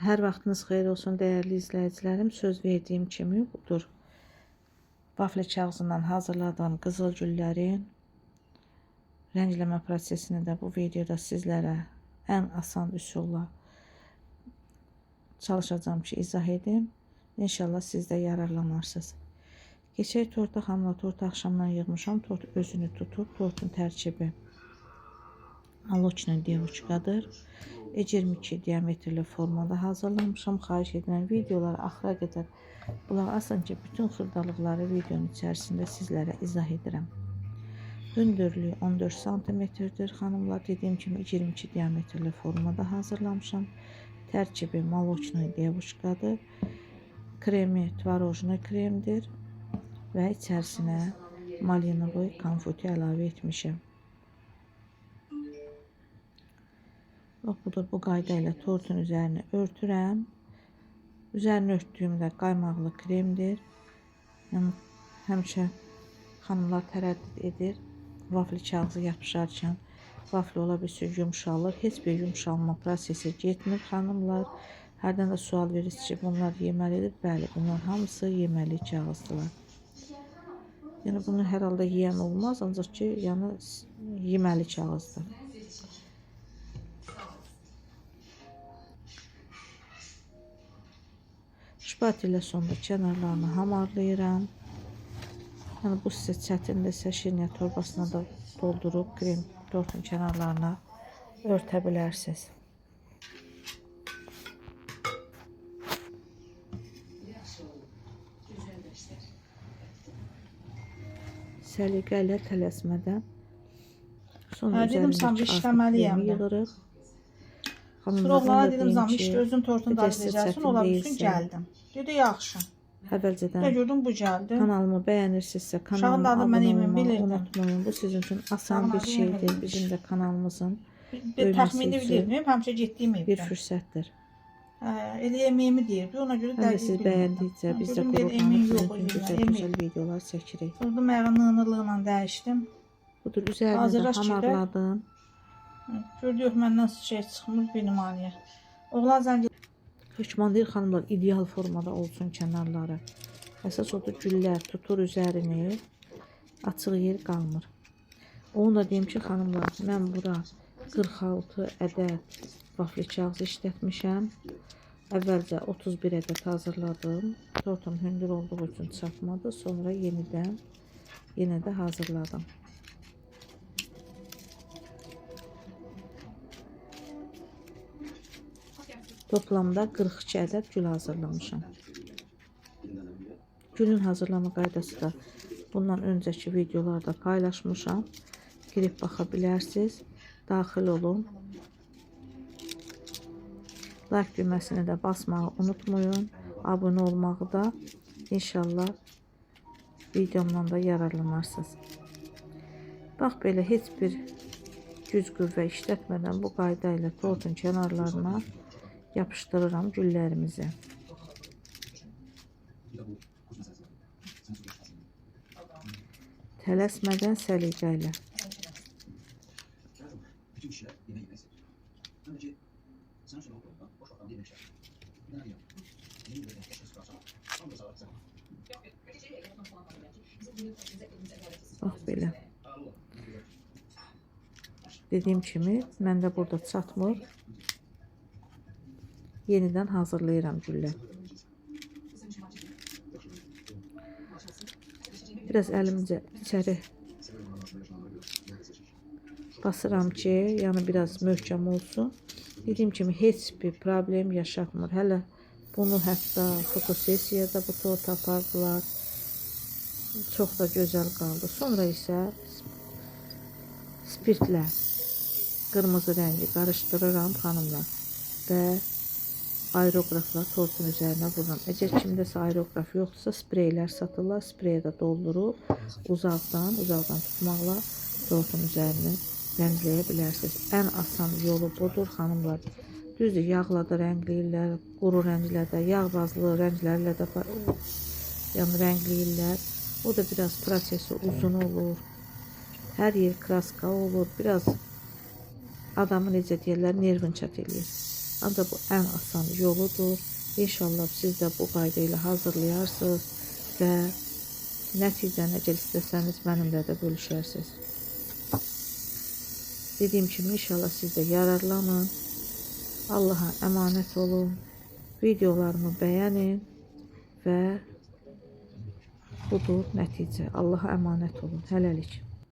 Hər vaxtınız xeyir olsun dəyərli izləyicilərim. Söz verdiyim kimi budur. Vafli kağızından hazırladığım qızıl güllərin rəngləmə prosesini də bu videoda sizlərə ən asan üsulla çalışacağım ki, izah edim. İnşallah siz də yararlanarsınız. Keçək torta. Xanımlar, tortu axşamdan yığmışam. Tort özünü tutub. Tortun tərkibi молочная девочкаdır. 22 diametrli formada hazırlamışam. Xahiş edirəm videoları axıra qədər qulaq asın ki, bütün xırdalıqları videonun içərisində sizlərə izah edirəm. Hündürlüyü 14 cm-dir. Xanımlar, dediyim kimi 22 diametrli formada hazırlamışam. Tərkibi молочная девочкаdır. Kremi tvarojnoy kremdir və içərisinə malinovoy konfeti əlavə etmişəm. Bax, budur, bu qayda ilə tortun üzərini örtürəm. Üzərini örtdüyümdə qaymaqlı kremdir. Yəni, həmişə xanımlar tərəddüd edir. Vafli kağızı yapışarkən vafli ola bilsin yumşalır. Heç bir yumşalma prosesi getmir xanımlar. Hərdən də sual verirsiniz ki, bunlar yeməlidir. Bəli, bunlar hamısı yeməli kağızdılar. Yəni, bunu hər halda yeyən olmaz, ancaq ki, yəni yeməli kağızdır. Şpatilə sonra kənarlarını hamarlayıram. Yəni, bu sizə çətindirsə şirniyyat torbasına da doldurub krem tortun kənarlarına örtə bilərsiniz. Səliqə ilə tələsmədən sonra üzərindəki artıq yığırıq. Sonra oğlana dedim, Zami, işte özün tortunu dağıtacaqsın, ola bilsin, gəldim. Dedi, yaxşı. Əvvəlcədən gördüm, bu gəldi. Kanalımı bəyənirsinizsə kanalımı abunə olmağı unutmayın. Bu sizin üçün asan bir şeydir. Bizim də kanalımızın təxmini bilirdim, həmişə getdiyim evdə. Bir fürsətdir. Elə yemeğimi deyirdi, ona görə dəqiq bilmirdim. Siz bəyəndikcə biz də qurbanıb gözəl videolar çəkirik. Burada məğanlığına dəyişdim. Budur, üzərinə də hamarladım. Gördü, yox, məndən şey çıxmır, bir nümayəyə. Oğlan zəng Hökmandir xanımlar, ideal formada olsun kənarları. Əsas odur, güllər tutur üzərini, açıq yer qalmır. Onu da deyim ki, xanımlar, mən bura 46 ədəd vafli kağızı işlətmişəm. Əvvəlcə 31 ədəd hazırladım. Tortum hündür olduğu üçün çatmadı. Sonra yenə də hazırladım. Toplamda 42 ədəd gül hazırlamışam. Gülün hazırlama qaydası da bundan öncəki videolarda paylaşmışam. Girib baxa bilərsiniz. Daxil olun. Like düyməsini də basmağı unutmayın. Abunə olmağı da inşallah videomdan da yararlanarsınız. Bax, belə heç bir güc qüvvə işlətmədən bu qayda ilə tortun kənarlarına yapıştırıram güllərimizi. Tələsmədən səliqə ilə. Bax, belə. Dediyim kimi, məndə burada çatmır. Yenidən hazırlayıram güllər. Biraz əlimcə içəri basıram ki, yəni biraz möhkəm olsun. Dediyim kimi, heç bir problem yaşatmır. Hələ bunu hətta fotosesiyada bu tort apardılar. Çox da gözəl qaldı. Sonra isə spirtlə qırmızı rəngi qarışdırıram xanımlar və aerografla tortun üzərinə vururam. Əgər kimdəsə aerograf yoxdursa, spreylər satırlar. Spreyə də doldurub uzaqdan tutmaqla tortun üzərini rəngləyə bilərsiniz. Ən asan yolu budur xanımlar. Düzdür, yağla da rəngləyirlər, quru rənglə də, yağ bazlı rənglərlə də rəngləyirlər. O da biraz prosesi uzun olur. Hər yer kraska olur. Biraz adamı necə deyirlər, nervin çat eləyir. Ancaq bu ən asan yoludur. İnşallah siz də bu qayda ilə hazırlayarsınız və nəticə necə istəsəniz mənimlə də bölüşərsiniz. Dediyim kimi inşallah siz də yararlanın. Allaha əmanət olun. Videolarımı bəyənin və budur nəticə. Allaha əmanət olun. Hələlik.